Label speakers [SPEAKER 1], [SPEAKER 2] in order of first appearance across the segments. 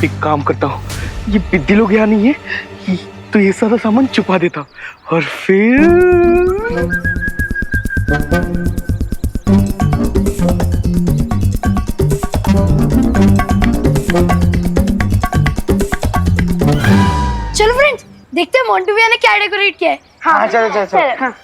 [SPEAKER 1] एक काम करता हूँ, ये बिद्दी लोग यहाँ नहीं है तो ये सारा सामान छुपा देता हूँ और फिर
[SPEAKER 2] चलो फ्रेंड्स, देखते हैं मोंटू भैया ने क्या डेकोरेट किया है।
[SPEAKER 1] हाँ चलो चलो चलो।
[SPEAKER 2] हाँ।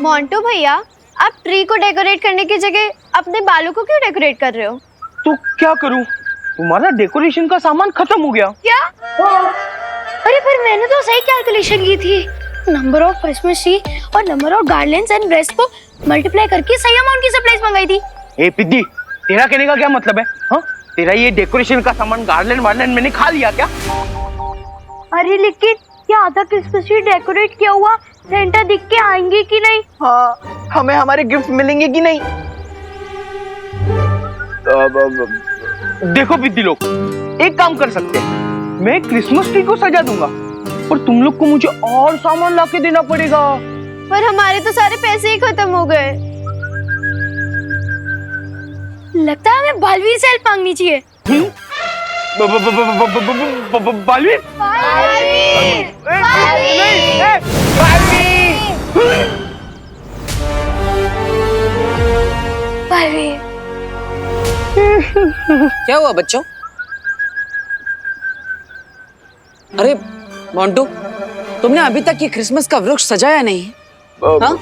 [SPEAKER 3] मोंटू भैया, आप ट्री को डेकोरेट करने की जगह अपने बालों को क्यों डेकोरेट कर रहे हो?
[SPEAKER 1] तो क्या करूँ, तुम्हारा डेकोरेशन का सामान खत्म हो गया।
[SPEAKER 3] क्या?
[SPEAKER 2] अरे पर मैंने तो सही कैलकुलेशन की थी। नंबर ऑफ क्रिसमस ट्री और number of garlands and rest को मल्टीप्लाई करके सही अमाउंट की सप्लाईज मंगाई थी।
[SPEAKER 1] ए पिद्दी, तेरा कहने का क्या मतलब है? हाँ, तेरा ये डेकोरेशन का सामान गार्लैंड वार्लैंड मैंने खा लिया क्या?
[SPEAKER 2] अरे लेकिन क्या आधा क्रिसमस ट्री डेकोरेट किया हुआ सेंटा दिख के आएंगे कि नहीं?
[SPEAKER 1] हाँ, हमें हमारे गिफ्ट मिलेंगे कि नहीं? देखो पिद्दी लोग, एक काम कर सकते हैं, मैं क्रिसमस ट्री को सजा दूंगा और तुम लोग को मुझे और सामान लाके देना पड़ेगा।
[SPEAKER 3] पर हमारे तो सारे पैसे ही खत्म हो गए।
[SPEAKER 2] लगता है हमें बालवीर से हेल्प मांगनी चाहिए।
[SPEAKER 1] बालवीर?
[SPEAKER 2] बालवीर।
[SPEAKER 4] क्या हुआ बच्चों? अरे मोंटू, तुमने अभी तक ये क्रिसमस का वृक्ष सजाया नहीं? हाँ?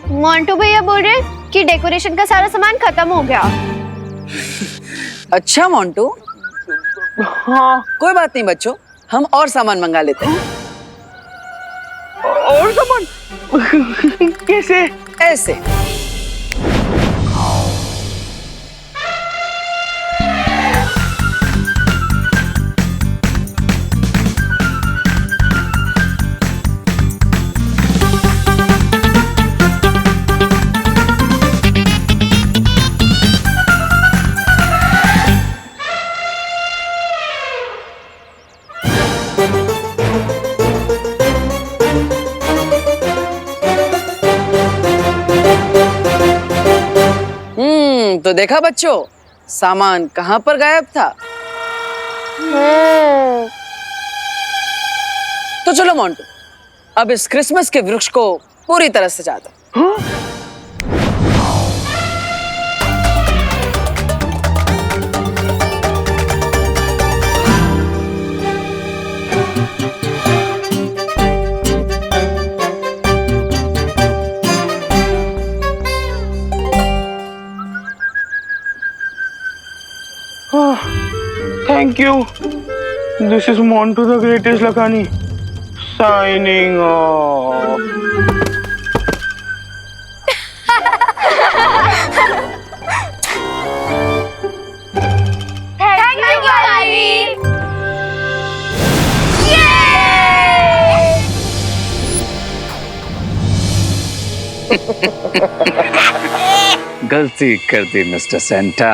[SPEAKER 3] मोंटू भैया बोल रहे कि डेकोरेशन का सारा सामान खत्म हो गया।
[SPEAKER 4] अच्छा मोंटू,
[SPEAKER 1] हाँ,
[SPEAKER 4] कोई बात नहीं बच्चों, हम और सामान मंगा लेते हैं।
[SPEAKER 1] और सामान? कैसे?
[SPEAKER 4] ऐसे। तो देखा बच्चों, सामान कहाँ पर गायब था? तो चलो मोंटू, अब इस क्रिसमस के वृक्ष को पूरी तरह सजा दो।
[SPEAKER 1] Thank you. This is Montu the Greatest Lakani signing off.
[SPEAKER 2] Thank you Balveer.
[SPEAKER 5] गलती कर दी mister Santa.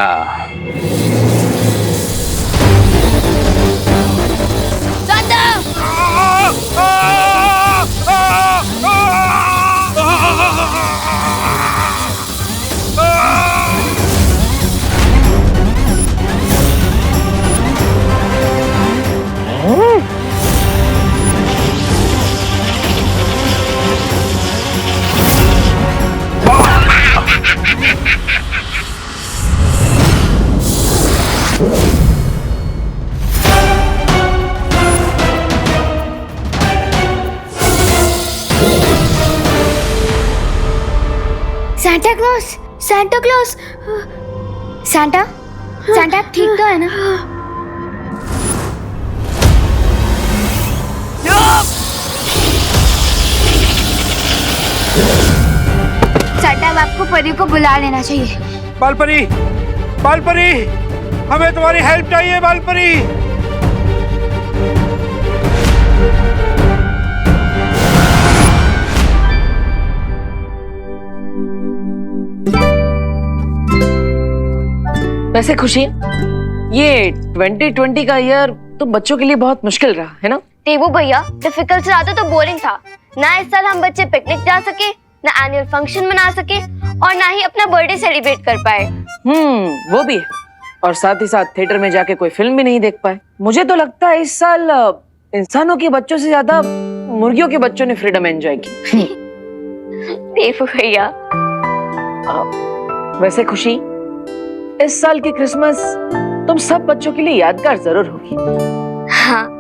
[SPEAKER 2] Santa Claus, Santa Claus, Santa, Santa ठीक तो है ना? सैंटा, अब आपको परी को बुला लेना चाहिए।
[SPEAKER 6] बालपरी, बालपरी, हमें तुम्हारी हेल्प चाहिए बालपरी।
[SPEAKER 4] वैसे खुशी, ये 2020 का ईयर तो बच्चों के लिए बहुत मुश्किल रहा है ना?
[SPEAKER 3] देवू भैया, डिफिकल्ट से ज्यादा तो बोरिंग था। ना इस साल हम बच्चे पिकनिक जा सके, ना एनुअल फंक्शन मना सके और ना ही अपना बर्थडे सेलिब्रेट कर पाए।
[SPEAKER 4] वो भी है। और साथ ही साथ थिएटर में जाके कोई फिल्म भी नहीं देख पाए। मुझे तो लगता है इस साल इंसानों के बच्चों से ज्यादा मुर्गियों के बच्चों ने फ्रीडम एंजॉय की।
[SPEAKER 3] देवू भैया,
[SPEAKER 4] वैसे खुशी, इस साल की क्रिसमस तुम सब बच्चों के लिए यादगार जरूर होगी।
[SPEAKER 3] हाँ।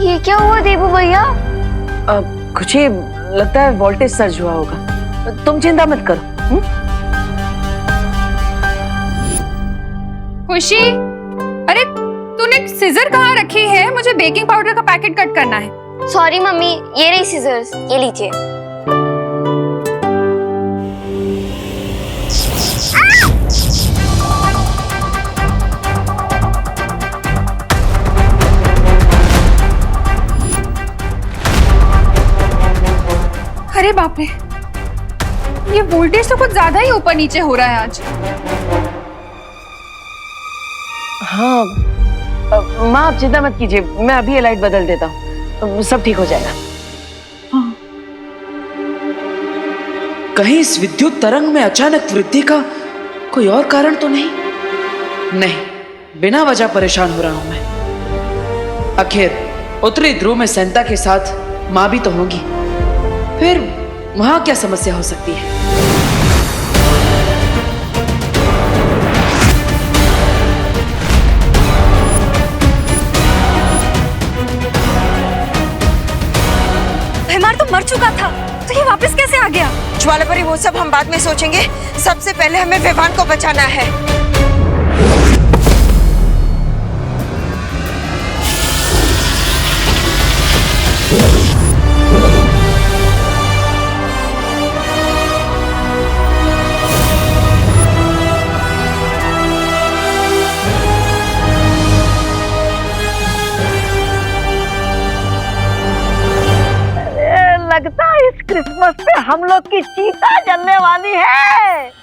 [SPEAKER 3] ये क्या हुआ देवू भैया?
[SPEAKER 4] खुशी, लगता है वोल्टेज सर्ज हुआ होगा। तुम चिंता मत करो।
[SPEAKER 7] खुशी, अरे तूने सीजर कहाँ रखी है? मुझे बेकिंग पाउडर का पैकेट कट करना है।
[SPEAKER 3] सॉरी मम्मी, ये रही सीजर्स, ये लीजिए।
[SPEAKER 7] अरे बाप रे, ये वोल्टेज तो कुछ ज्यादा ही ऊपर नीचे हो रहा है आज।
[SPEAKER 4] हाँ, माँ आप चिंता मत कीजिए, मैं अभी ये लाइट बदल देता हूँ, सब ठीक हो जाएगा। हाँ। कहीं इस विद्युत तरंग में अचानक वृद्धि का कोई और कारण तो नहीं? नहीं, बिना वजह परेशान हो रहा हूं मैं। आखिर उत्तरी ध्रुव में सेंटा के साथ माँ भी तो होगी, फिर वहां क्या समस्या हो सकती है?
[SPEAKER 7] भैमार तो मर चुका था, तो ये वापस कैसे आ गया?
[SPEAKER 8] ज्वालापरी, वो सब हम बाद में सोचेंगे। सबसे पहले हमें विवान को बचाना है।
[SPEAKER 1] लगता है इस क्रिसमस पे हम लोग की चीता जलने वाली है।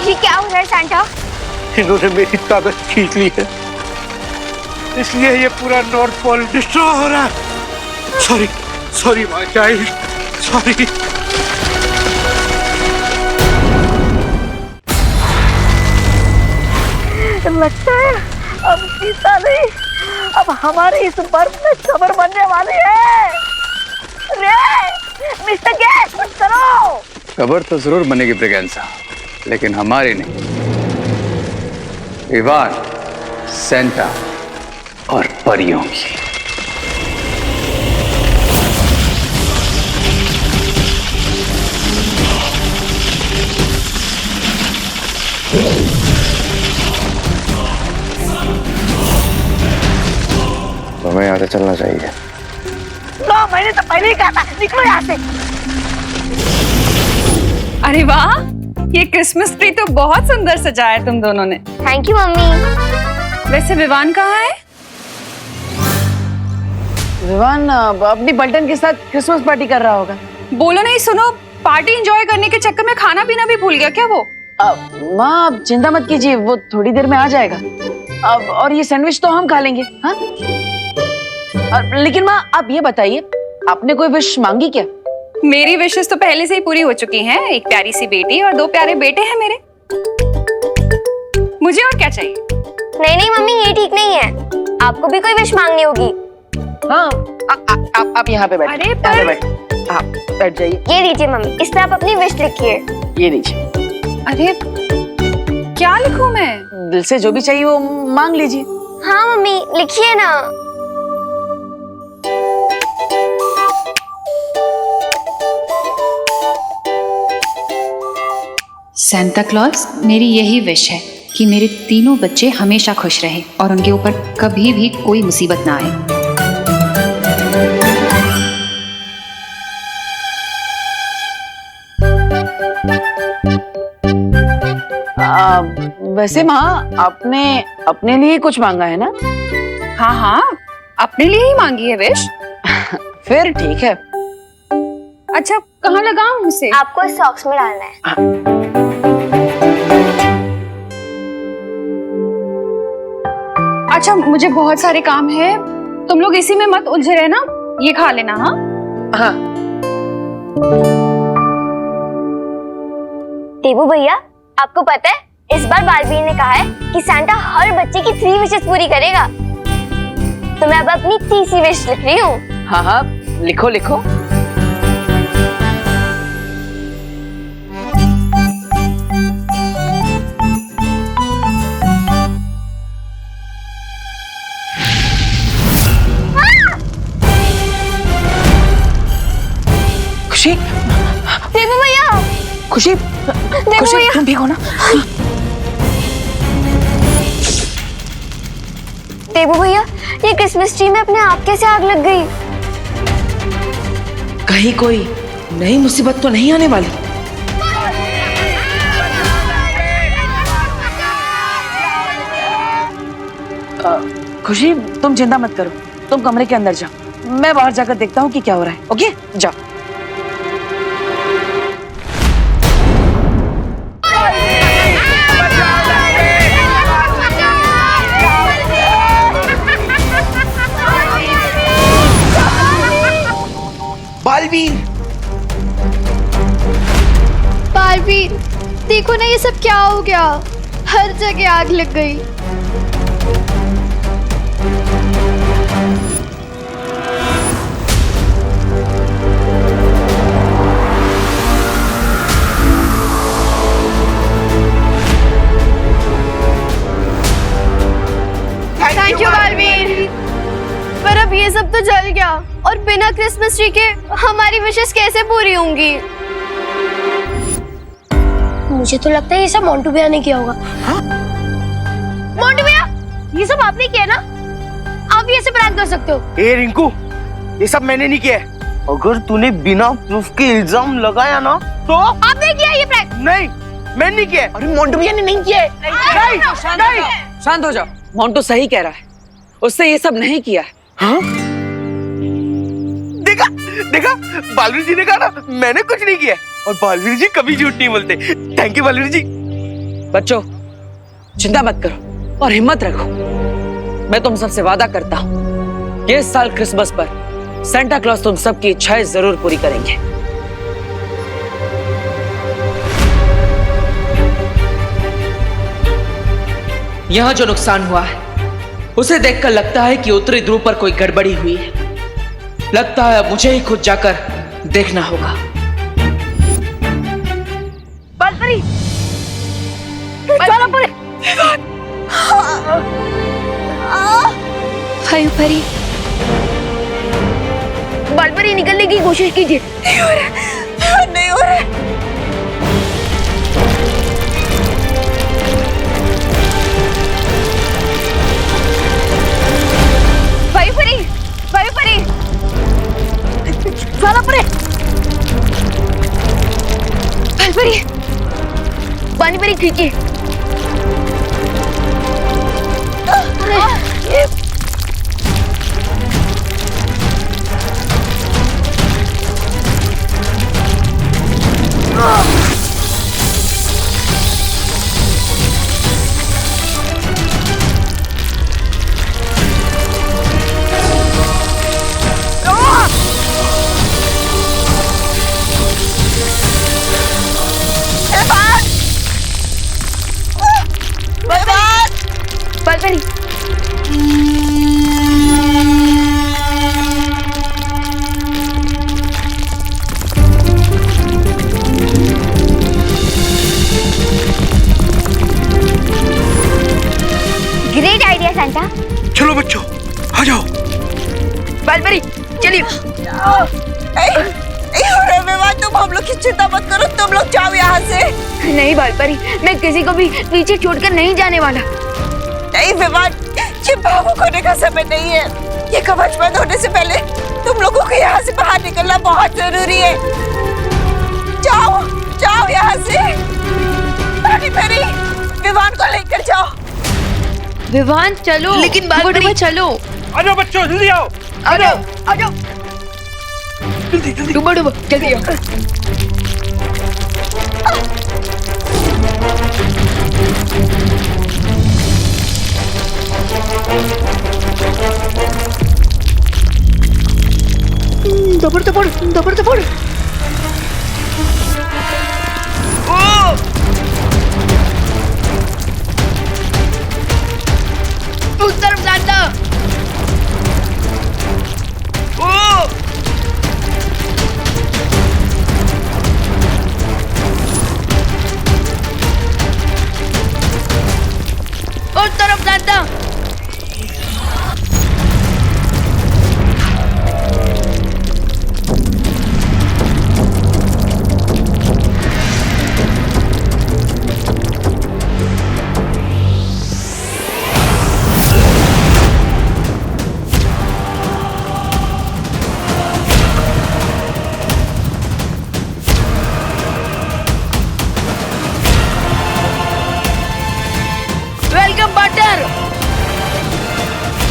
[SPEAKER 3] ये क्या हो रहा है सैंटा?
[SPEAKER 6] इन्होंने मेरी ताकत खींच ली है, इसलिए ये पूरा नॉर्थ पोल डिस्ट्रॉय हो रहा है। Sorry sorry my child, sorry.
[SPEAKER 1] लगता है अब चीता नहीं, अब हमारी इस बर्फ में कब्र बनने वाली है। रे मिस्टर गैस, कुछ करो।
[SPEAKER 5] कबर तो जरूर बनेगी ब्रिगेंसा, लेकिन हमारी नहीं। इवान, सेंटा और परियों की।
[SPEAKER 9] हमें यहाँ से चलना चाहिए।
[SPEAKER 1] 9 महीने तो पहले ही कहा था, निकलो यहाँ से।
[SPEAKER 7] अरे वाह, ये क्रिसमस ट्री तो बहुत सुंदर सजाया है तुम दोनों ने।
[SPEAKER 3] Thank you mummy.
[SPEAKER 7] वैसे विवान कहाँ है?
[SPEAKER 4] विवान अपनी पलटन के साथ क्रिसमस पार्टी कर रहा होगा।
[SPEAKER 7] बोलो नहीं, सुनो, पार्टी एंजॉय करने के चक्कर में खाना पीना भी भूल गया क्या वो?
[SPEAKER 4] माँ आप चिंता मत कीजिए, वो थोड़ी देर में आ जाएगा। और ये सैंडविच तो हम खा लेंगे। हाँ? लेकिन माँ आप ये बताइए, आपने कोई विश मांगी क्या?
[SPEAKER 7] मेरी विशेष तो पहले से ही पूरी हो चुकी हैं। एक प्यारी सी बेटी और 2 प्यारे बेटे हैं मेरे। मुझे और क्या चाहिए?
[SPEAKER 3] नहीं नहीं मम्मी, ये ठीक नहीं है, आपको भी कोई विश मांगनी होगी।
[SPEAKER 4] हाँ, आप यहाँ पे बैठिए।
[SPEAKER 7] अरे पर
[SPEAKER 4] हाँ, बैठ जाइए।
[SPEAKER 3] ये लीजिए मम्मी, इस पे आप अपनी विश लिखिए।
[SPEAKER 4] ये लीजिए।
[SPEAKER 7] अरे क्या लिखूं मैं?
[SPEAKER 4] दिल से जो भी चाहिए वो मांग लीजिए।
[SPEAKER 3] हाँ मम्मी, लिखिए ना।
[SPEAKER 7] सेंटा क्लॉज, मेरी यही विश है कि मेरे तीनों बच्चे हमेशा खुश रहें और उनके ऊपर कभी भी कोई मुसीबत ना आए।
[SPEAKER 4] वैसे माँ, आपने अपने लिए कुछ मांगा है ना?
[SPEAKER 7] हाँ हाँ, अपने लिए ही मांगी है विश।
[SPEAKER 4] फिर ठीक है।
[SPEAKER 7] अच्छा, कहाँ लगाऊं उसे?
[SPEAKER 3] आपको सॉक्स में डालना है।
[SPEAKER 7] अच्छा, मुझे बहुत सारे काम है, तुम लोग इसी में मत उलझे रहना, ये खा लेना। हाँ
[SPEAKER 4] हाँ।
[SPEAKER 3] टेबू भैया, आपको पता है इस बार बालवीर ने कहा है कि सांता हर बच्चे की 3 विशेस पूरी करेगा। तो मैं अब अपनी तीसरी विश लिख रही हूँ।
[SPEAKER 4] हाँ हाँ, लिखो लिखो। खुशी,
[SPEAKER 3] टेबू भैया,
[SPEAKER 4] खुशी, खुशी, तुम ठीक हो ना?
[SPEAKER 3] टेबू भैया, ये क्रिसमस ट्री में अपने आप कैसे आग लग गई?
[SPEAKER 4] कहीं कोई नई मुसीबत तो नहीं आने वाली? खुशी, तुम चिंता मत करो, तुम कमरे के अंदर जाओ, मैं बाहर जाकर देखता हूँ कि क्या हो रहा है। ओके, जाओ।
[SPEAKER 1] बालवीर,
[SPEAKER 2] बालवीर, देखो ना ये सब क्या हो गया, हर जगह आग लग गई।
[SPEAKER 3] Thank you Baalveer. पर अब ये सब तो जल गया और बिना क्रिसमस ट्री के हमारी विशेस कैसे पूरी होंगी?
[SPEAKER 2] मुझे तो लगता है ये सब मोंटू भैया ने किया होगा।
[SPEAKER 1] हाँ?
[SPEAKER 2] मोंटू भैया, ये सब आपने किया ना? आप भी ऐसे प्रैंक कर सकते हो।
[SPEAKER 1] ए रिंकू, ये सब मैंने नहीं किया है। अगर तूने बिना प्रूफ के इल्जाम लगाया ना तो
[SPEAKER 2] आपने किया ये प्रैंक?
[SPEAKER 1] नहीं, मैंने नहीं किया है। अरे मोंटू भैया ने नहीं किया है। नहीं,
[SPEAKER 4] शांत हो जाओ, मोंटू सही कह रहा है, उससे ये सब नहीं किया है।
[SPEAKER 1] हाँ? देखा देखा, बालवीर जी ने कहा ना मैंने कुछ नहीं किया, और बालवीर जी कभी झूठ नहीं बोलते। थैंक यू बालवीर जी।
[SPEAKER 4] बच्चों, चिंता मत करो और हिम्मत रखो। मैं तुम सबसे वादा करता हूँ कि इस साल क्रिसमस पर सेंटा क्लॉज तुम सबकी इच्छाएं जरूर पूरी करेंगे। यहाँ जो नुकसान हुआ है उसे देखकर लगता है कि उत्तरी ध्रुव पर कोई गड़बड़ी हुई है। लगता है अब मुझे ही खुद जाकर देखना होगा।
[SPEAKER 3] बालपरी, बालपरी,
[SPEAKER 2] परी,
[SPEAKER 3] बालपरी निकलने की कोशिश कीजिए।
[SPEAKER 8] नहीं हो रहा, नहीं हो रहा।
[SPEAKER 3] वायुपरी, वायुपरी, बालपरी, बालपरी, पानीपरी खींचिए। बालपरी, ग्रेट आइडिया सांता।
[SPEAKER 6] चलो बच्चों, आ जाओ।
[SPEAKER 3] बालपरी, चलिए।
[SPEAKER 8] नहीं हो रहा विवाह, तुम हम लोग की चिंता मत करो, तुम लोग जाओ यहाँ से।
[SPEAKER 2] नहीं बालपरी, मैं किसी को भी पीछे छोड़कर नहीं जाने वाला।
[SPEAKER 8] नहीं विवान, ये भावुक होने का समय नहीं है। ये कवच बंद होने से पहले तुम लोगों को यहाँ से बाहर निकलना बहुत जरूरी है। जाओ जाओ यहाँ से। पानी परी, विवान को लेकर जाओ।
[SPEAKER 2] विवान चलो।
[SPEAKER 4] लेकिन बालपरी चलो।
[SPEAKER 6] आ जाओ बच्चों, जल्दी आओ।
[SPEAKER 2] आ जाओ आ जाओ।
[SPEAKER 6] जल्दी जल्दी।
[SPEAKER 2] डूबो डूबो जल्दी आओ।
[SPEAKER 1] दबड़ दबड़ दबड़ दबड़।
[SPEAKER 2] उस तरफ जाता। उस तरफ जाता। Welcome partner.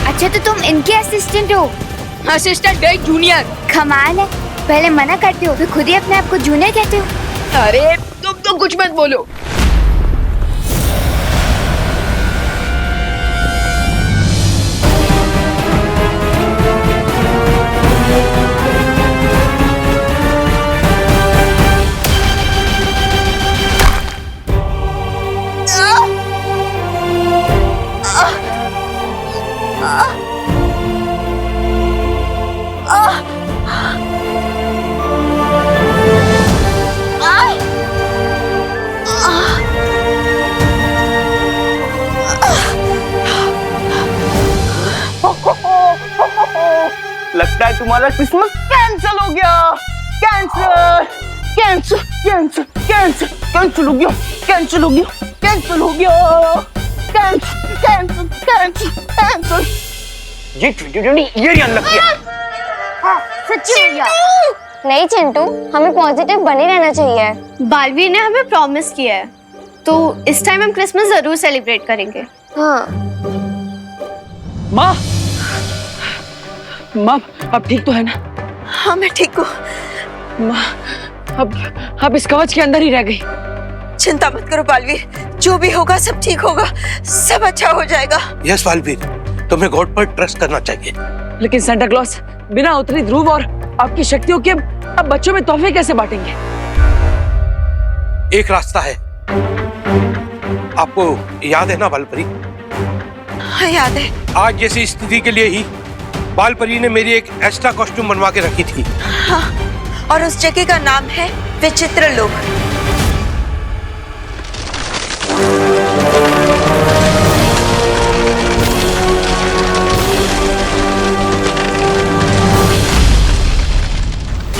[SPEAKER 3] अच्छा तो तुम इनके असिस्टेंट हो?
[SPEAKER 2] असिस्टेंट है जूनियर।
[SPEAKER 3] कमाल है, पहले मना करते हो फिर खुद ही अपने आप को जूनियर कहते हो।
[SPEAKER 2] अरे तुम तो कुछ मत बोलो।
[SPEAKER 1] लगता है तुम्हारा क्रिसमस कैंसिल हो गया। Cancel cancel cancel cancel cancel हो गया। कैंसिल हो गया। कैंसिल हो गया। Cancel cancel cancel cancel. ये 2020 ये अनलक किया।
[SPEAKER 3] सच्ची भैया? नहीं चिंटू, हमें पॉजिटिव बने रहना चाहिए।
[SPEAKER 2] बालवीर ने हमें प्रॉमिस किया है, तो इस टाइम हम क्रिसमस जरूर सेलिब्रेट करेंगे।
[SPEAKER 3] हाँ।
[SPEAKER 4] माँ, माँ अब ठीक तो है ना?
[SPEAKER 8] हाँ मैं ठीक हूँ।
[SPEAKER 4] माँ अब इस कवच के अंदर ही रह गई।
[SPEAKER 8] चिंता मत करो बालवीर, जो भी होगा सब ठीक होगा, सब अच्छा हो जाएगा।
[SPEAKER 6] यस बालवीर, तुम्हें गॉड पर ट्रस्ट करना चाहिए।
[SPEAKER 4] लेकिन सेंटा क्लॉज बिना उत्तरी ध्रुव और आपकी शक्तियों के अब बच्चों में तोहफे कैसे बांटेंगे?
[SPEAKER 6] एक रास्ता है, आपको याद है ना बालपरी?
[SPEAKER 8] हाँ याद है।
[SPEAKER 6] आज जैसी स्थिति के लिए ही बालपरी ने मेरी एक एक्स्ट्रा कॉस्ट्यूम बनवा के रखी थी।
[SPEAKER 8] हाँ, और उस जगह का नाम है विचित्र लोक।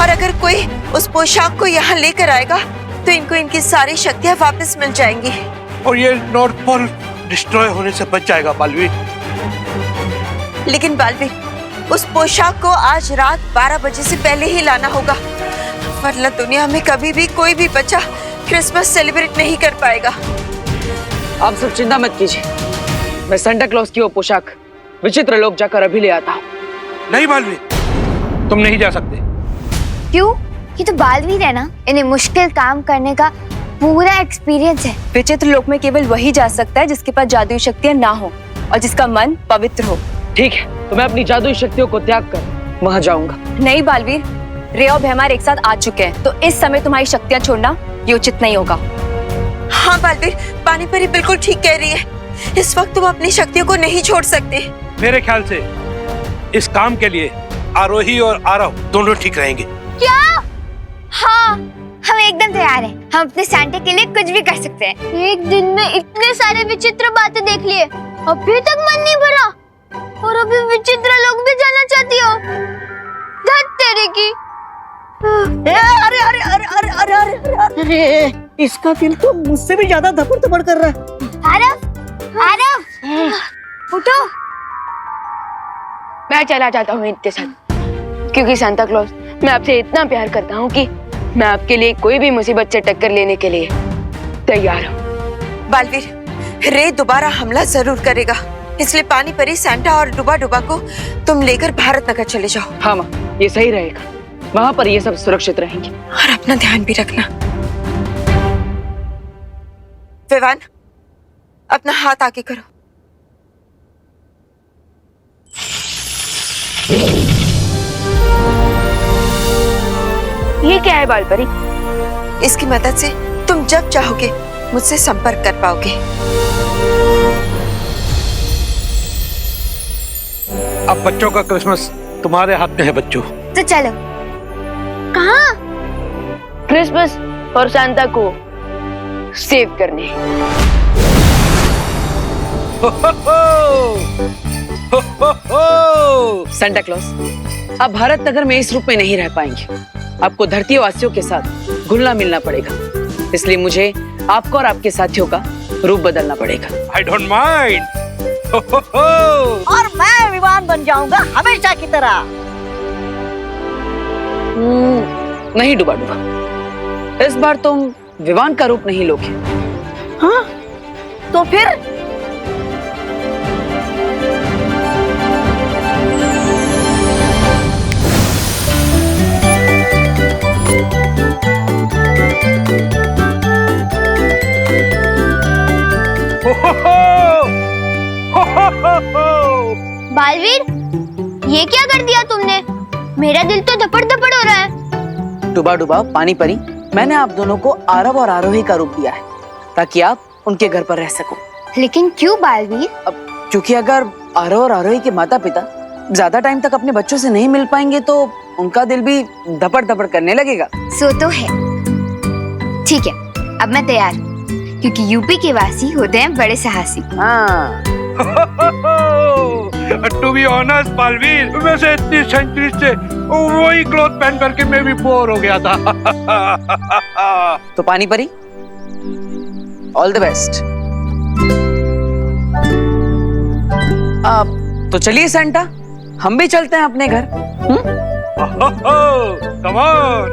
[SPEAKER 8] और अगर कोई उस पोशाक को यहाँ लेकर आएगा तो इनको इनकी सारी शक्तियाँ वापस मिल जाएंगी
[SPEAKER 6] और ये नॉर्थ पोल डिस्ट्रॉय होने से बच जाएगा बालवीर।
[SPEAKER 8] लेकिन बालवीर, उस पोशाक को आज रात 12 बजे से पहले ही लाना होगा, वरना दुनिया में कभी भी कोई भी बच्चा क्रिसमस सेलिब्रेट नहीं कर पाएगा।
[SPEAKER 4] आप सब चिंता मत कीजिए, मैं सेंटा क्लॉज की वो पोशाक विचित्र लोक जाकर अभी ले आता हूँ।
[SPEAKER 6] नहीं बालवीर, तुम नहीं जा सकते।
[SPEAKER 3] क्यों? ये तो बालवीर है ना, इन्हें मुश्किल काम करने का पूरा एक्सपीरियंस है।
[SPEAKER 10] विचित्र लोक में केवल वही जा सकता है जिसके पास जादुई शक्तियां ना हो और जिसका मन पवित्र हो।
[SPEAKER 4] ठीक है, तो मैं अपनी जादुई शक्तियों को त्याग कर वहां जाऊंगा।
[SPEAKER 10] नहीं बालवीर, रे और भैमार एक साथ आ चुके हैं, तो इस समय तुम्हारी शक्तियां छोड़ना ये उचित नहीं होगा।
[SPEAKER 8] हाँ बालवीर, पानी परी बिल्कुल ठीक कह रही है, इस वक्त तुम अपनी शक्तियों को नहीं छोड़ सकते।
[SPEAKER 6] मेरे ख्याल से इस काम के लिए आरोही और आरव दोनों ठीक रहेंगे।
[SPEAKER 3] क्या? हाँ, हम एकदम तैयार हैं। हम अपने सैंटा के लिए कुछ भी कर सकते हैं। एक दिन में इतने सारे विचित्र बातें देख लिए, अभी तक मन नहीं भरा, और अभी विचित्र लोग भी जाना चाहती हो? धत तेरे की।
[SPEAKER 1] अरे अरे अरे अरे अरे अरे अरे इसका दिल तो मुझसे भी ज्यादा धपड़ धपड़ कर रहा है।
[SPEAKER 2] आरव आरव उठो।
[SPEAKER 3] मैं चला जाता हूँ इनके साथ, क्योंकि सांता क्लॉज मैं आपसे इतना प्यार करता हूँ कि मैं आपके लिए कोई भी मुसीबत से टक्कर लेने के लिए तैयार हूँ।
[SPEAKER 8] बालवीर, रे दोबारा हमला जरूर करेगा, इसलिए पानी परी, सैंटा और डुबा डुबा को तुम लेकर भारत नगर चले जाओ।
[SPEAKER 4] हाँ माँ, ये सही रहेगा, वहां पर ये सब सुरक्षित रहेंगे।
[SPEAKER 8] और अपना ध्यान भी रखना। विवान, अपना हाथ आगे करो।
[SPEAKER 3] ये क्या है बालपरी?
[SPEAKER 8] इसकी मदद से तुम जब चाहोगे मुझसे संपर्क कर पाओगे।
[SPEAKER 6] अब बच्चों का क्रिसमस तुम्हारे हाथ में है बच्चों।
[SPEAKER 2] तो चलो। कहाँ?
[SPEAKER 3] क्रिसमस और सांता को सेव करने।
[SPEAKER 4] सेंटा क्लॉज आप भारत नगर में इस रूप में नहीं रह पाएंगे, आपको धरती वासियों के साथ घुलना मिलना पड़ेगा, इसलिए मुझे आपको और आपके साथियों का रूप बदलना पड़ेगा।
[SPEAKER 6] I don't mind.
[SPEAKER 1] और मैं विमान बन जाऊंगा हमेशा की तरह।
[SPEAKER 4] नहीं डुबा डुबा, इस बार तुम विवान का रूप नहीं लोगे।
[SPEAKER 1] हाँ? तो फिर?
[SPEAKER 2] बालवीर, ये क्या कर दिया तुमने? मेरा दिल तो धपड़ धपड़ हो रहा है।
[SPEAKER 4] डुबा डुबा, पानी परी, मैंने आप दोनों को आरव और आरोही का रूप दिया है ताकि आप उनके घर पर रह सको।
[SPEAKER 2] लेकिन क्यों बालवीर?
[SPEAKER 4] अब क्योंकि अगर आरव और आरोही के माता पिता ज्यादा टाइम तक अपने बच्चों से नहीं मिल पाएंगे तो उनका दिल भी धपड़ धपड़ करने लगेगा।
[SPEAKER 2] सो तो है। ठीक है, अब मैं तैयार हूँ, क्योंकि यूपी के वासी होते हैं बड़े साहसी।
[SPEAKER 4] हाँ।
[SPEAKER 6] To be honest, बालवीर, वैसे इतनी सेंचुरी से वही क्लॉथ पहन करके मैं भी बोर हो गया था।
[SPEAKER 4] तो पानी परी, ऑल द बेस्ट। अब तो चलिए सेंटा, हम भी चलते हैं अपने घर।
[SPEAKER 6] Come on.